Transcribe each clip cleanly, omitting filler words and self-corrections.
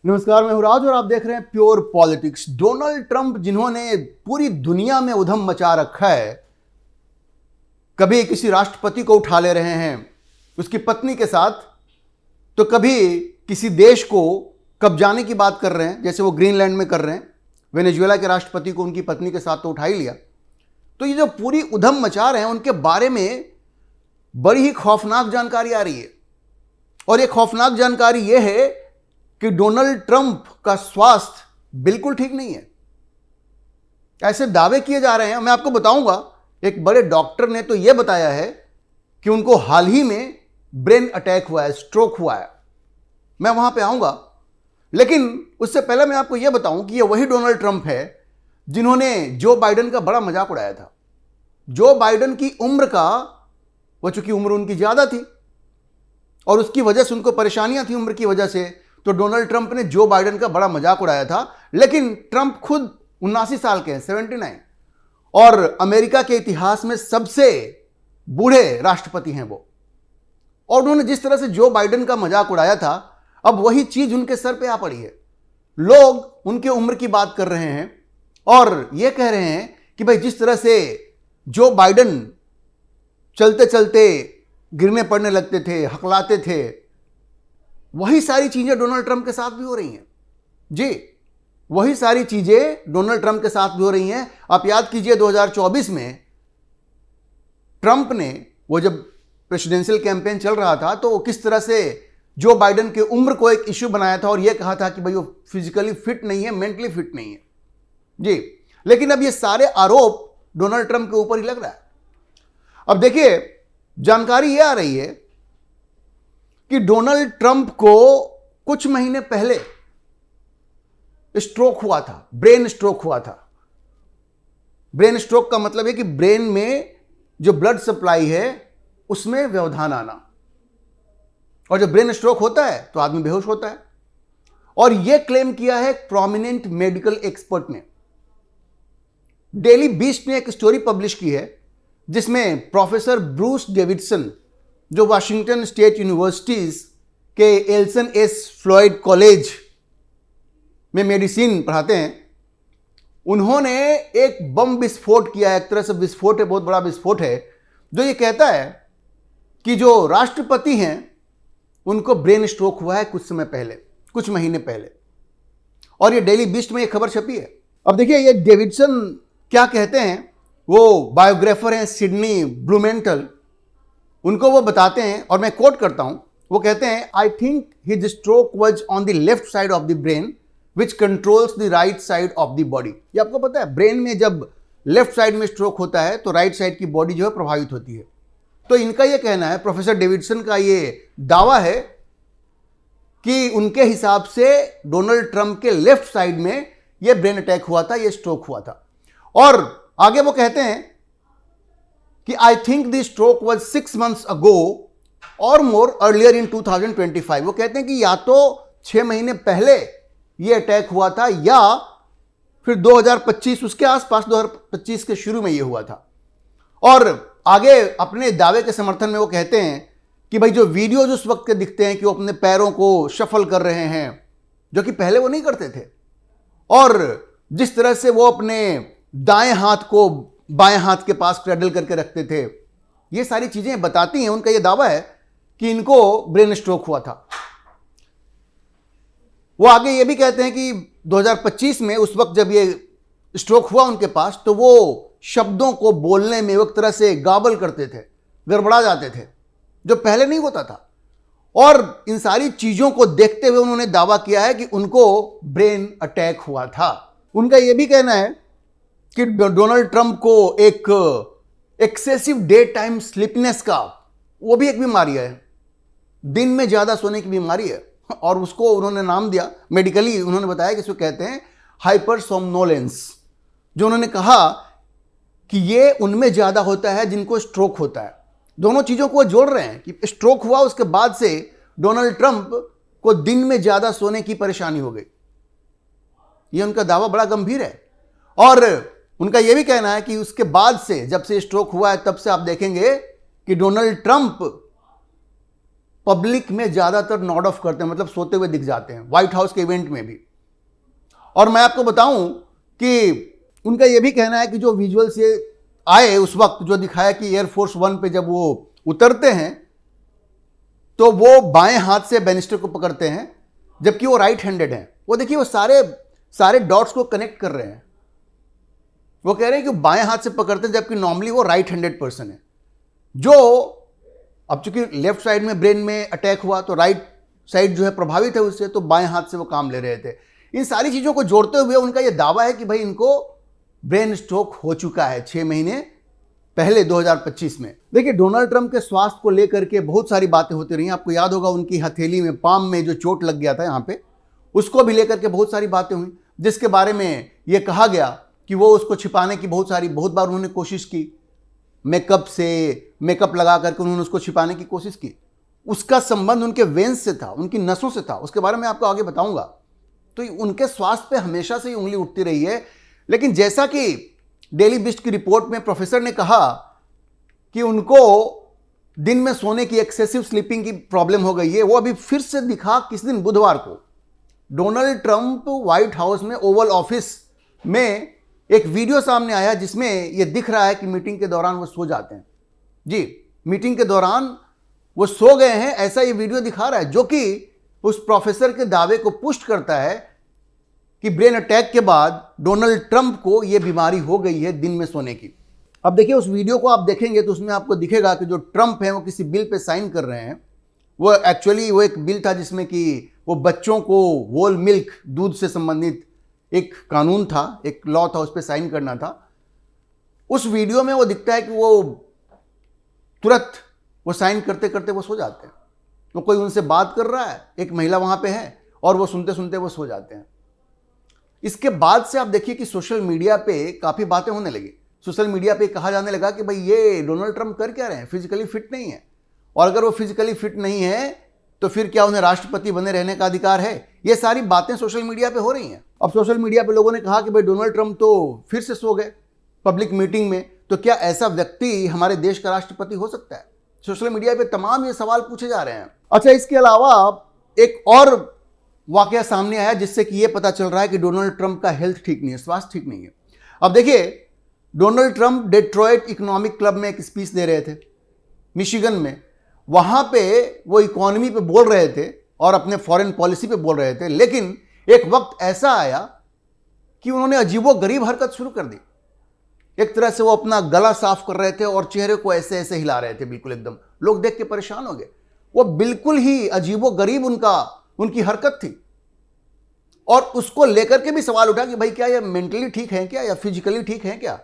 नमस्कार, मैं हूं राज और आप देख रहे हैं प्योर पॉलिटिक्स। डोनाल्ड ट्रंप जिन्होंने पूरी दुनिया में उधम मचा रखा है, कभी किसी राष्ट्रपति को उठा ले रहे हैं उसकी पत्नी के साथ, तो कभी किसी देश को कब्जाने की बात कर रहे हैं, जैसे वो ग्रीनलैंड में कर रहे हैं। वेनेजुएला के राष्ट्रपति को उनकी पत्नी के साथ तो उठा ही लिया। तो ये जो पूरी उधम मचा रहे हैं उनके बारे में बड़ी ही खौफनाक जानकारी आ रही है। और ये खौफनाक जानकारी ये है कि डोनाल्ड ट्रंप का स्वास्थ्य बिल्कुल ठीक नहीं है, ऐसे दावे किए जा रहे हैं। मैं आपको बताऊंगा, एक बड़े डॉक्टर ने तो यह बताया है कि उनको हाल ही में ब्रेन अटैक हुआ है, स्ट्रोक हुआ है। मैं वहां पे आऊंगा, लेकिन उससे पहले मैं आपको यह बताऊं कि यह वही डोनाल्ड ट्रंप है जिन्होंने जो बाइडेन का बड़ा मजाक उड़ाया था। जो बाइडेन की उम्र का, वो चूंकि उम्र उनकी ज्यादा थी और उसकी वजह से उनको परेशानियां थी उम्र की वजह से, तो डोनाल्ड ट्रंप ने जो बाइडेन का बड़ा मजाक उड़ाया था। लेकिन ट्रंप खुद 79 साल के हैं, 79, और अमेरिका के इतिहास में सबसे बूढ़े राष्ट्रपति हैं वो। और उन्होंने जिस तरह से जो बाइडेन का मजाक उड़ाया था, अब वही चीज उनके सर पे आ पड़ी है। लोग उनके उम्र की बात कर रहे हैं और ये कह रहे हैं कि भाई जिस तरह से जो बाइडेन चलते चलते गिरने पड़ने लगते थे, हकलाते थे, वही सारी चीजें डोनाल्ड ट्रंप के साथ भी हो रही हैं। जी, वही सारी चीजें डोनाल्ड ट्रंप के साथ भी हो रही हैं। आप याद कीजिए 2024 में ट्रंप ने, वो जब प्रेसिडेंशियल कैंपेन चल रहा था, तो किस तरह से जो बाइडेन के उम्र को एक इश्यू बनाया था और यह कहा था कि भाई वो फिजिकली फिट नहीं है, मेंटली फिट नहीं है। जी, लेकिन अब ये सारे आरोप डोनाल्ड ट्रंप के ऊपर ही लग रहा है। अब देखिए, जानकारी यह आ रही है कि डोनाल्ड ट्रंप को कुछ महीने पहले स्ट्रोक हुआ था, ब्रेन स्ट्रोक हुआ था। ब्रेन स्ट्रोक का मतलब है कि ब्रेन में जो ब्लड सप्लाई है उसमें व्यवधान आना, और जब ब्रेन स्ट्रोक होता है तो आदमी बेहोश होता है। और यह क्लेम किया है एक प्रोमिनेंट मेडिकल एक्सपर्ट ने। डेली बीस्ट ने एक स्टोरी पब्लिश की है जिसमें प्रोफेसर ब्रूस डेविडसन, जो वाशिंगटन स्टेट यूनिवर्सिटीज के एल्सन एस फ्लॉयड कॉलेज में मेडिसिन पढ़ाते हैं, उन्होंने एक बम विस्फोट किया। एक तरह से विस्फोट है, बहुत बड़ा विस्फोट है, जो ये कहता है कि जो राष्ट्रपति हैं उनको ब्रेन स्ट्रोक हुआ है कुछ समय पहले, कुछ महीने पहले। और ये डेली बीस्ट में ये खबर छपी है। अब देखिए, ये डेविडसन क्या कहते हैं, वो बायोग्राफर हैं सिडनी ब्लूमेंटल, उनको वो बताते हैं, और मैं कोट करता हूं। वो कहते हैं, I think his stroke was on the left side of the brain which controls the right side of the body. ये आपको पता है, ब्रेन में जब लेफ्ट साइड में स्ट्रोक होता है तो राइट साइड की बॉडी जो है प्रभावित होती है। तो इनका यह कहना है, प्रोफेसर डेविडसन का ये दावा है कि उनके हिसाब से डोनाल्ड ट्रंप के लेफ्ट साइड में यह ब्रेन अटैक हुआ था, यह स्ट्रोक हुआ था। और आगे वो कहते हैं कि I think the stroke was 6 months अगो और मोर अर्लियर इन 2025। वो कहते हैं कि या तो 6 महीने पहले ये अटैक हुआ था या फिर 2025 उसके आसपास, 2025 के शुरू में ये हुआ था। और आगे अपने दावे के समर्थन में वो कहते हैं कि भाई जो वीडियोज उस वक्त के दिखते हैं कि वो अपने पैरों को शफल कर रहे हैं, जो कि पहले वो नहीं करते थे, और जिस तरह से वो अपने दाएं हाथ को बाएं हाथ के पास क्रैडल करके रखते थे, ये सारी चीजें बताती हैं। उनका ये दावा है कि इनको ब्रेन स्ट्रोक हुआ था। वो आगे ये भी कहते हैं कि 2025 में, उस वक्त जब ये स्ट्रोक हुआ उनके पास, तो वो शब्दों को बोलने में एक तरह से गाबल करते थे, गड़बड़ा जाते थे, जो पहले नहीं होता था। और इन सारी चीजों को देखते हुए उन्होंने दावा किया है कि उनको ब्रेन अटैक हुआ था। उनका यह भी कहना है कि डोनाल्ड ट्रंप को एक एक्सेसिव डे टाइम स्लीपनेस का, वो भी एक बीमारी है, दिन में ज्यादा सोने की बीमारी है, और उसको उन्होंने नाम दिया, मेडिकली उन्होंने बताया कि इसको कहते हैं हाइपरसोमनोलेंस। जो उन्होंने कहा कि ये उनमें ज्यादा होता है जिनको स्ट्रोक होता है। दोनों चीजों को जोड़ रहे हैं कि स्ट्रोक हुआ, उसके बाद से डोनाल्ड ट्रंप को दिन में ज्यादा सोने की परेशानी हो गई। ये उनका दावा बड़ा गंभीर है। और उनका यह भी कहना है कि उसके बाद से, जब से स्ट्रोक हुआ है, तब से आप देखेंगे कि डोनाल्ड ट्रंप पब्लिक में ज्यादातर नॉड ऑफ करते हैं, मतलब सोते हुए दिख जाते हैं, व्हाइट हाउस के इवेंट में भी। और मैं आपको बताऊं कि उनका यह भी कहना है कि जो विजुअल्स ये आए उस वक्त, जो दिखाया कि एयरफोर्स 1 पे जब वो उतरते हैं तो वो बाएं हाथ से बैनिस्टर को पकड़ते हैं, जबकि वो राइट हैंडेड हैं। वो देखिए वो सारे डॉट्स को कनेक्ट कर रहे हैं। वो कह रहे हैं कि बाएं हाथ से पकड़ते हैं, जबकि नॉर्मली वो राइट हैंडेड पर्सन है। जो अब चूंकि लेफ्ट साइड में ब्रेन में अटैक हुआ तो राइट साइड जो है प्रभावित है उससे, तो बाएं हाथ से वो काम ले रहे थे। इन सारी चीजों को जोड़ते हुए उनका यह दावा है कि भाई इनको ब्रेन स्ट्रोक हो चुका है 6 महीने पहले 2025 में। देखिए डोनाल्ड ट्रंप के स्वास्थ्य को लेकर के बहुत सारी बातें होती रही। आपको याद होगा उनकी हथेली में, पाम में जो चोट लग गया था यहाँ पे, उसको भी लेकर के बहुत सारी बातें हुई, जिसके बारे में ये कहा गया कि वो उसको छिपाने की बहुत बार उन्होंने कोशिश की। मेकअप लगा करके उन्होंने उसको छिपाने की कोशिश की। उसका संबंध उनके वेन्स से था, उनकी नसों से था। उसके बारे में आपको आगे बताऊंगा। तो उनके स्वास्थ्य पे हमेशा से ही उंगली उठती रही है। लेकिन जैसा कि डेली बिस्ट की रिपोर्ट में प्रोफेसर ने कहा कि उनको दिन में सोने की एक्सेसिव स्लीपिंग की प्रॉब्लम हो गई है, वो अभी फिर से दिखा किस दिन, बुधवार को डोनाल्ड ट्रंप व्हाइट हाउस में ओवल ऑफिस में एक वीडियो सामने आया जिसमें यह दिख रहा है कि मीटिंग के दौरान वो सो जाते हैं। जी, मीटिंग के दौरान वो सो गए हैं, ऐसा ये वीडियो दिखा रहा है, जो कि उस प्रोफेसर के दावे को पुष्ट करता है कि ब्रेन अटैक के बाद डोनाल्ड ट्रंप को यह बीमारी हो गई है दिन में सोने की। अब देखिए उस वीडियो को आप देखेंगे तो उसमें आपको दिखेगा कि जो ट्रंप है वो किसी बिल पे साइन कर रहे हैं। वो एक्चुअली वो एक बिल था जिसमें कि वो बच्चों को होल मिल्क, दूध से संबंधित एक कानून था, एक लॉ था, उस पर साइन करना था। उस वीडियो में वो दिखता है कि वो तुरंत वो साइन करते करते वो सो जाते हैं। तो कोई उनसे बात कर रहा है, एक महिला वहां पे है, और वो सुनते सुनते वो सो जाते हैं। इसके बाद से आप देखिए कि सोशल मीडिया पे काफी बातें होने लगी। सोशल मीडिया पे कहा जाने लगा कि भाई ये डोनाल्ड ट्रंप कर क्या रहे हैं, फिजिकली फिट नहीं है, और अगर वो फिजिकली फिट नहीं है तो फिर क्या उन्हें राष्ट्रपति बने रहने का अधिकार है। ये सारी बातें सोशल मीडिया पे हो रही हैं। अब सोशल मीडिया पे लोगों ने कहा कि भाई डोनाल्ड ट्रंप तो फिर से सो गए पब्लिक मीटिंग में, तो क्या ऐसा व्यक्ति हमारे देश का राष्ट्रपति हो सकता है? सोशल मीडिया पे तमाम ये सवाल पूछे जा रहे हैं। अच्छा, इसके अलावा एक और वाकया सामने आया जिससे कि ये पता चल रहा है कि डोनाल्ड ट्रंप का हेल्थ ठीक नहीं है, स्वास्थ्य ठीक नहीं है। अब देखिए Donald Trump Detroit economic club में एक स्पीच दे रहे थे मिशिगन में। वहां पे वो इकोनॉमी पे बोल रहे थे और अपने फॉरेन पॉलिसी पे बोल रहे थे, लेकिन एक वक्त ऐसा आया कि उन्होंने अजीबोगरीब हरकत शुरू कर दी। एक तरह से वो अपना गला साफ कर रहे थे और चेहरे को ऐसे ऐसे हिला रहे थे, बिल्कुल एकदम। लोग देख के परेशान हो गए। वो बिल्कुल ही अजीबोगरीब उनकी हरकत थी, और उसको लेकर के भी सवाल उठा कि भाई क्या ये मेंटली ठीक है क्या, या फिजिकली ठीक है क्या?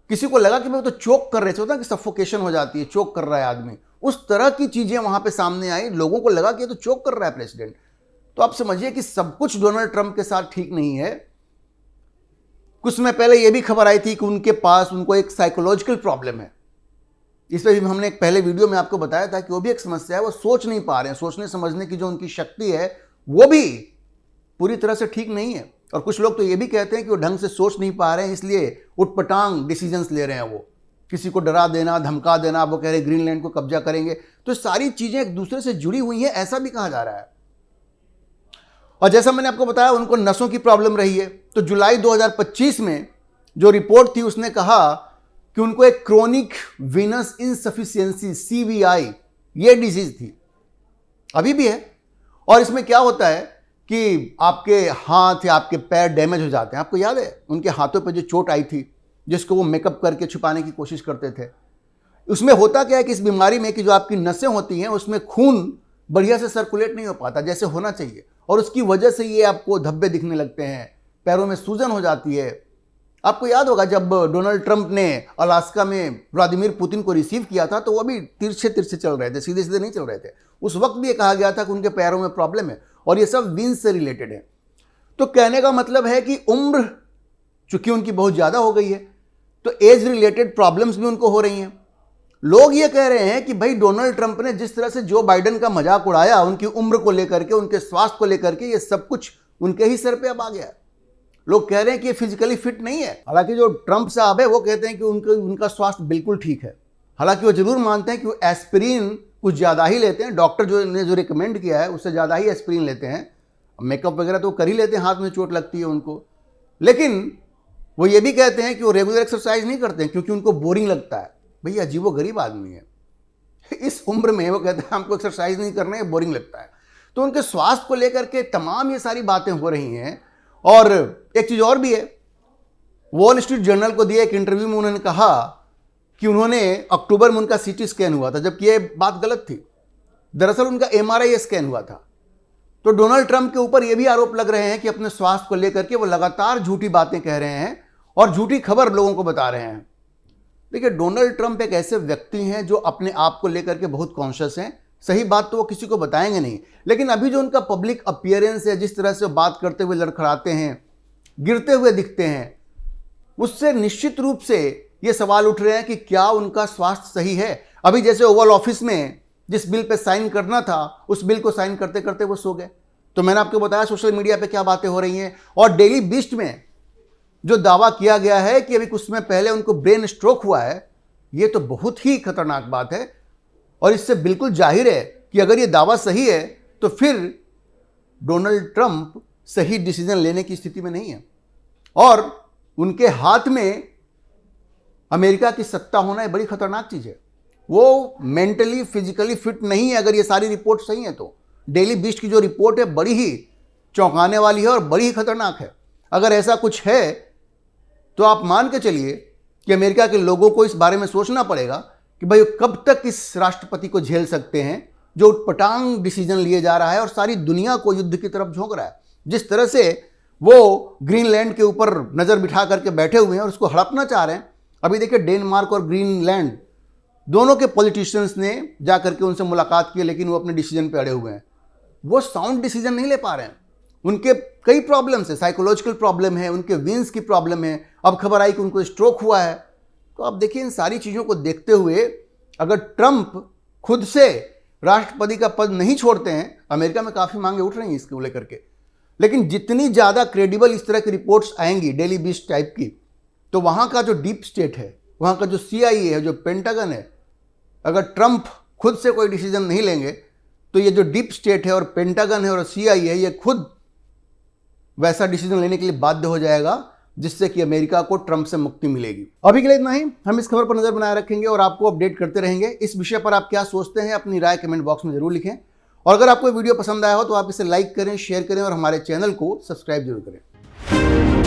किसी को लगा कि मैं तो चोक कर रहे थे, होता कि सफोकेशन हो जाती है, चोक कर रहा है आदमी, उस तरह की चीजें वहां पे सामने आई। लोगों को लगा कि ये तो चोक कर रहा है प्रेसिडेंट। तो आप समझिए कि सब कुछ डोनाल्ड ट्रंप के साथ ठीक नहीं है। कुछ समय पहले यह भी खबर आई थी कि उनको एक साइकोलॉजिकल प्रॉब्लम है। इस पर भी हमने एक पहले वीडियो में आपको बताया था कि वो भी एक समस्या है। वो सोच नहीं पा रहे हैं, सोचने समझने की जो उनकी शक्ति है वो भी पूरी तरह से ठीक नहीं है। और कुछ लोग तो ये भी कहते हैं कि वो ढंग से सोच नहीं पा रहे हैं, इसलिए उटपटांग डिसीजंस ले रहे हैं। वो किसी को डरा देना, धमका देना, वो कह रहे ग्रीनलैंड को कब्जा करेंगे। तो सारी चीजें एक दूसरे से जुड़ी हुई हैं, ऐसा भी कहा जा रहा है। और जैसा मैंने आपको बताया उनको नसों की प्रॉब्लम रही है। तो जुलाई 2025 में जो रिपोर्ट थी उसने कहा कि उनको एक क्रोनिक वीनस इनसफिशियंसी CVI ये डिजीज थी, अभी भी है। और इसमें क्या होता है कि आपके हाथ या आपके पैर डैमेज हो जाते हैं। आपको याद है उनके हाथों पे जो चोट आई थी जिसको वो मेकअप करके छुपाने की कोशिश करते थे। उसमें होता क्या है कि इस बीमारी में कि जो आपकी नसें होती हैं उसमें खून बढ़िया से सर्कुलेट नहीं हो पाता जैसे होना चाहिए, और उसकी वजह से ये आपको धब्बे दिखने लगते हैं, पैरों में सूजन हो जाती है। आपको याद होगा जब डोनाल्ड ट्रंप ने अलास्का में व्लादिमीर पुतिन को रिसीव किया था तो वो भी तिरछे तिरछे चल रहे थे, सीधे सीधे नहीं चल रहे थे। उस वक्त भी ये कहा गया था कि उनके पैरों में प्रॉब्लम है, और ये सब वीन्स से रिलेटेड है। तो कहने का मतलब है कि उम्र चूंकि उनकी बहुत ज्यादा हो गई है तो एज रिलेटेड प्रॉब्लम्स भी उनको हो रही हैं। लोग ये कह रहे हैं कि भाई डोनाल्ड ट्रंप ने जिस तरह से जो बाइडेन का मजाक उड़ाया उनकी उम्र को लेकर के, उनके स्वास्थ्य को लेकर के, ये सब कुछ उनके ही सर पे अब आ गया। लोग कह रहे हैं कि ये फिजिकली फिट नहीं है। हालांकि जो ट्रंप साहब है वो कहते हैं कि उनका स्वास्थ्य बिल्कुल ठीक है। हालांकि वो जरूर मानते हैं कि वो एस्पिरिन कुछ ज़्यादा ही लेते हैं। डॉक्टर जो रिकमेंड किया है उससे ज़्यादा ही एस्पिरिन लेते हैं। मेकअप वगैरह तो कर ही लेते हैं, हाथ में चोट लगती है उनको। लेकिन वो ये भी कहते हैं कि वो रेगुलर एक्सरसाइज नहीं करते हैं क्योंकि उनको बोरिंग लगता है। भैया अजीबोगरीब आदमी है। इस उम्र में वो कहते हैं हमको एक्सरसाइज नहीं करना है, बोरिंग लगता है। तो उनके स्वास्थ्य को लेकर के तमाम ये सारी बातें हो रही हैं। और एक चीज़ और भी है, वॉल स्ट्रीट जर्नल को दिए एक इंटरव्यू में उन्होंने कहा कि उन्होंने अक्टूबर में उनका सीटी स्कैन हुआ था, जबकि ये बात गलत थी। दरअसल उनका एमआरआई स्कैन हुआ था। तो डोनाल्ड ट्रंप के ऊपर ये भी आरोप लग रहे हैं कि अपने स्वास्थ्य को लेकर के वो लगातार झूठी बातें कह रहे हैं और झूठी खबर लोगों को बता रहे हैं। देखिए, डोनाल्ड ट्रंप एक ऐसे व्यक्ति हैं जो अपने आप को लेकर के बहुत कॉन्शियस हैं। सही बात तो वो किसी को बताएंगे नहीं, लेकिन अभी जो उनका पब्लिक अपीयरेंस है, जिस तरह से वो बात करते हुए लड़खड़ाते हैं, गिरते हुए दिखते हैं, उससे निश्चित रूप से ये सवाल उठ रहे हैं कि क्या उनका स्वास्थ्य सही है। अभी जैसे ओवल ऑफिस में जिस बिल पे साइन करना था, उस बिल को साइन करते करते वो सो गए। तो मैंने आपको बताया सोशल मीडिया पे क्या बातें हो रही हैं। और डेली बीस्ट में जो दावा किया गया है कि अभी कुछ समय पहले उनको ब्रेन स्ट्रोक हुआ है, ये तो बहुत ही खतरनाक बात है। और इससे बिल्कुल जाहिर है कि अगर ये दावा सही है तो फिर डोनाल्ड ट्रंप सही डिसीजन लेने की स्थिति में नहीं है। और उनके हाथ में अमेरिका की सत्ता होना एक बड़ी खतरनाक चीज़ है। वो मेंटली फिजिकली फिट नहीं है अगर ये सारी रिपोर्ट सही है तो। डेली बीस्ट की जो रिपोर्ट है बड़ी ही चौंकाने वाली है और बड़ी ही खतरनाक है। अगर ऐसा कुछ है तो आप मान के चलिए कि अमेरिका के लोगों को इस बारे में सोचना पड़ेगा कि भाई कब तक इस राष्ट्रपति को झेल सकते हैं जो उटपटांग डिसीजन लिए जा रहा है और सारी दुनिया को युद्ध की तरफ झोंक रहा है। जिस तरह से वो ग्रीनलैंड के ऊपर नज़र बिठा करके बैठे हुए हैं और उसको हड़पना चाह रहे हैं। अभी देखिए, डेनमार्क और ग्रीनलैंड दोनों के पॉलिटिशियंस ने जा करके उनसे मुलाकात की, लेकिन वो अपने डिसीजन पे अड़े हुए हैं। वो साउंड डिसीजन नहीं ले पा रहे हैं। उनके कई प्रॉब्लम्स है, साइकोलॉजिकल प्रॉब्लम है, उनके वीन्स की प्रॉब्लम है। अब खबर आई कि उनको स्ट्रोक हुआ है। तो अब देखिए, इन सारी चीज़ों को देखते हुए अगर ट्रंप खुद से राष्ट्रपति का पद नहीं छोड़ते हैं, अमेरिका में काफ़ी मांगे उठ रही हैं इसको लेकर के, लेकिन जितनी ज़्यादा क्रेडिबल इस तरह की रिपोर्ट्स आएंगी डेली बीस्ट टाइप की, तो वहाँ का जो डीप स्टेट है, वहाँ का जो CIA है, जो पेंटागन है, अगर ट्रंप खुद से कोई डिसीजन नहीं लेंगे तो ये जो डीप स्टेट है और पेंटागन है और CIA है, ये खुद वैसा डिसीजन लेने के लिए बाध्य हो जाएगा जिससे कि अमेरिका को ट्रंप से मुक्ति मिलेगी। अभी के लिए इतना ही। हम इस खबर पर नजर बनाए रखेंगे और आपको अपडेट करते रहेंगे। इस विषय पर आप क्या सोचते हैं, अपनी राय कमेंट बॉक्स में जरूर लिखें। और अगर आपको वीडियो पसंद आया हो तो आप इसे लाइक करें, शेयर करें और हमारे चैनल को सब्सक्राइब जरूर करें।